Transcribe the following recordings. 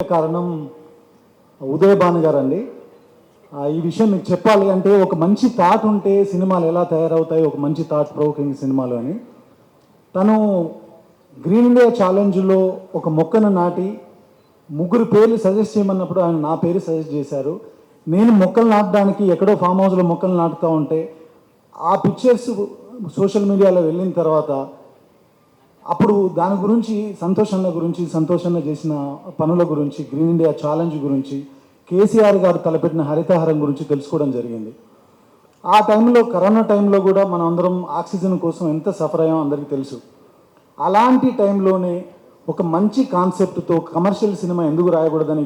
కారణం ఉదయ్ భాను గారు అండి. ఈ విషయం మీకు చెప్పాలి అంటే ఒక మంచి థాట్ ఉంటే సినిమాలు ఎలా తయారవుతాయి, ఒక మంచి థాట్ ప్రొవోకింగ్ సినిమాలు అని. తను గ్రీన్ ఇండియా ఛాలెంజ్లో ఒక మొక్కను నాటి ముగ్గురు పేర్లు సజెస్ట్ చేయమన్నప్పుడు ఆయన నా పేరు సజెస్ట్ చేశారు. నేను మొక్కలు నాటడానికి ఎక్కడో ఫామ్ హౌస్లో మొక్కలు నాటుతూ ఉంటే ఆ పిక్చర్స్ సోషల్ మీడియాలో వెళ్ళిన తర్వాత అప్పుడు దాని గురించి సంతోషన్న చేసిన పనుల గురించి, గ్రీన్ ఇండియా ఛాలెంజ్ గురించి, కేసీఆర్ గారు తలపెట్టిన హరితహారం గురించి తెలుసుకోవడం జరిగింది. ఆ టైంలో కరోనా టైంలో కూడా మనం అందరం ఆక్సిజన్ కోసం ఎంత సఫర్ అయ్యామో అందరికీ తెలుసు. అలాంటి టైంలోనే ఒక మంచి కాన్సెప్ట్తో కమర్షియల్ సినిమా ఎందుకు రాయకూడదని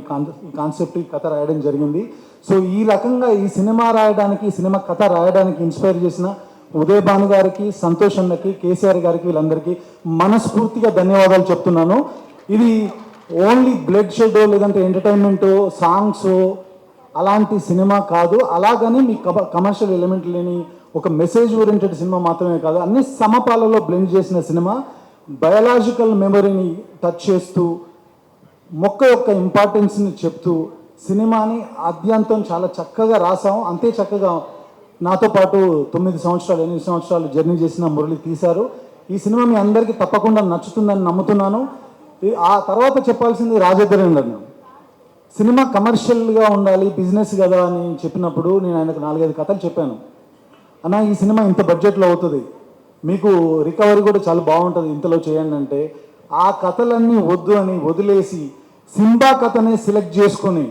ఈ కథ రాయడం జరిగింది. సో ఈ రకంగా ఈ సినిమా రాయడానికి, ఈ సినిమా కథ రాయడానికి ఇన్స్పైర్ చేసిన ఉదయ్ భాను గారికి, సంతోష్ అన్నకి, కేసీఆర్ గారికి, వీళ్ళందరికీ మనస్ఫూర్తిగా ధన్యవాదాలు చెప్తున్నాను. ఇది ఓన్లీ బ్లడ్ షెడ్ లేదంటే ఎంటర్టైన్మెంట్ సాంగ్స్ అలాంటి సినిమా కాదు. అలాగని మీ కమర్షియల్ ఎలిమెంట్ లేని ఒక మెసేజ్ ఓరియంటెడ్ సినిమా మాత్రమే కాదు, అన్ని సమపాలలో బ్లెండ్ చేసిన సినిమా. బయాలజికల్ మెమరీని టచ్ చేస్తూ, మొక్క యొక్క ఇంపార్టెన్స్ని చెప్తూ సినిమాని ఆద్యంతం చాలా చక్కగా రాసాం. అంతే చక్కగా నాతో పాటు 8 సంవత్సరాలు జర్నీ చేసిన మురళి తీశారు. ఈ సినిమా మీ అందరికీ తప్పకుండా నచ్చుతుందని నమ్ముతున్నాను. ఆ తర్వాత చెప్పాల్సింది రాజేంద్రన్. సినిమా కమర్షియల్గా ఉండాలి, బిజినెస్ కదా అని చెప్పినప్పుడు నేను ఆయనకు 4-5 కథలు చెప్పాను. అన్న, ఈ సినిమా ఇంత బడ్జెట్లో అవుతుంది, మీకు రికవరీ కూడా చాలా బాగుంటుంది, ఇంతలో చేయండి అంటే ఆ కథలన్నీ వద్దు అని వదిలేసి సింబా కథనే సెలెక్ట్ చేసుకొని,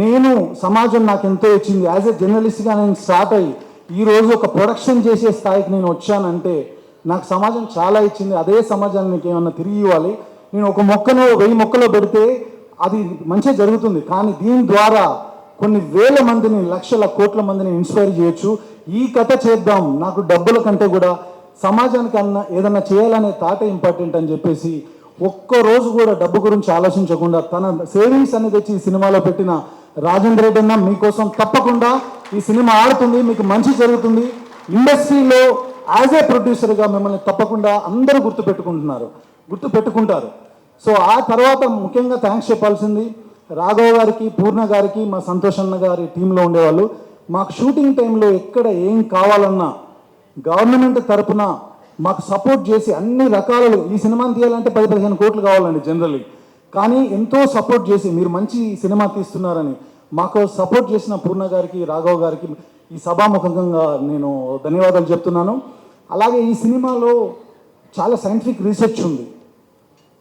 నేను సమాజం నాకు ఎంతో ఇచ్చింది, యాజ్ ఎ జర్నలిస్ట్గా నేను స్టార్ట్ అయ్యి ఈరోజు ఒక ప్రొడక్షన్ చేసే స్థాయికి నేను వచ్చానంటే నాకు సమాజం చాలా ఇచ్చింది. అదే సమాజాన్ని నీకు ఏమన్నా తిరిగి ఇవ్వాలి. నేను ఒక మొక్కను 1000 మొక్కలో పెడితే అది మంచిగా జరుగుతుంది, కానీ దీని ద్వారా కొన్ని వేల మందిని, లక్షల కోట్ల మందిని ఇన్స్పైర్ చేయొచ్చు. ఈ కథ చేద్దాం, నాకు డబ్బుల కంటే కూడా సమాజానికి ఏదన్నా చేయాలనే థాట్ ఇంపార్టెంట్ అని చెప్పేసి ఒక్కరోజు కూడా డబ్బు గురించి ఆలోచించకుండా తన సేవింగ్స్ అనేది తెచ్చి ఈ సినిమాలో పెట్టిన రాజేంద్ర రెడ్డి అన్న, మీకోసం తప్పకుండా ఈ సినిమా ఆడుతుంది, మీకు మంచి జరుగుతుంది. ఇండస్ట్రీలో యాజ్ ఏ ప్రొడ్యూసర్గా మిమ్మల్ని తప్పకుండా అందరూ గుర్తుపెట్టుకుంటారు. సో ఆ తర్వాత ముఖ్యంగా థ్యాంక్స్ చెప్పాల్సింది రాఘవ గారికి, పూర్ణ గారికి, మా సంతోష్ అన్న గారి టీంలో ఉండేవాళ్ళు. మాకు షూటింగ్ టైంలో ఎక్కడ ఏం కావాలన్నా గవర్నమెంట్ తరపున మాకు సపోర్ట్ చేసి అన్ని రకాలలో, ఈ సినిమాని తీయాలంటే 10-15 కోట్లు కావాలండి జనరల్లీ, కానీ ఎంతో సపోర్ట్ చేసి మీరు మంచి సినిమా తీస్తున్నారని మాకు సపోర్ట్ చేసిన పూర్ణ గారికి, రాఘవ్ గారికి ఈ సభాముఖంగా నేను ధన్యవాదాలు చెప్తున్నాను. అలాగే ఈ సినిమాలో చాలా సైంటిఫిక్ రీసెర్చ్ ఉంది.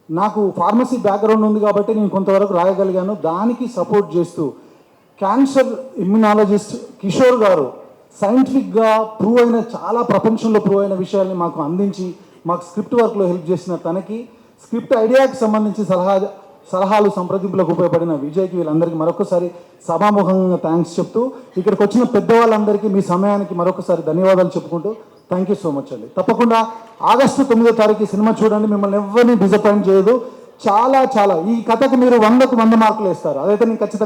నాకు ఫార్మసీ బ్యాక్గ్రౌండ్ ఉంది కాబట్టి నేను కొంతవరకు రాయగలిగాను. దానికి సపోర్ట్ చేస్తూ క్యాన్సర్ ఇమ్యునాలజిస్ట్ కిషోర్ గారు సైంటిఫిక్గా ప్రూవ్ అయిన, చాలా ప్రపంచంలో ప్రూవ్ అయిన విషయాల్ని మాకు అందించి మాకు స్క్రిప్ట్ వర్క్లో హెల్ప్ చేసిన తనకి, స్క్రిప్ట్ ఐడియాకి సంబంధించి సలహాలు సంప్రదింపులకు ఉపయోగపడిన విజయ్కి, వీళ్ళందరికీ మరొకసారి సభాముఖంగా థ్యాంక్స్ చెప్తూ, ఇక్కడికి వచ్చిన పెద్దవాళ్ళందరికీ మీ సమయానికి మరొకసారి ధన్యవాదాలు చెప్పుకుంటూ థ్యాంక్ యూ సో మచ్ అండి. తప్పకుండా ఆగస్టు 9వ తారీఖు సినిమా చూడండి, మిమ్మల్ని ఎవరిని డిసప్పాయింట్ చేయదు. చాలా ఈ కథకు మీరు 100కు 100 మార్కులు వేస్తారు, అదైతే నేను ఖచ్చితంగా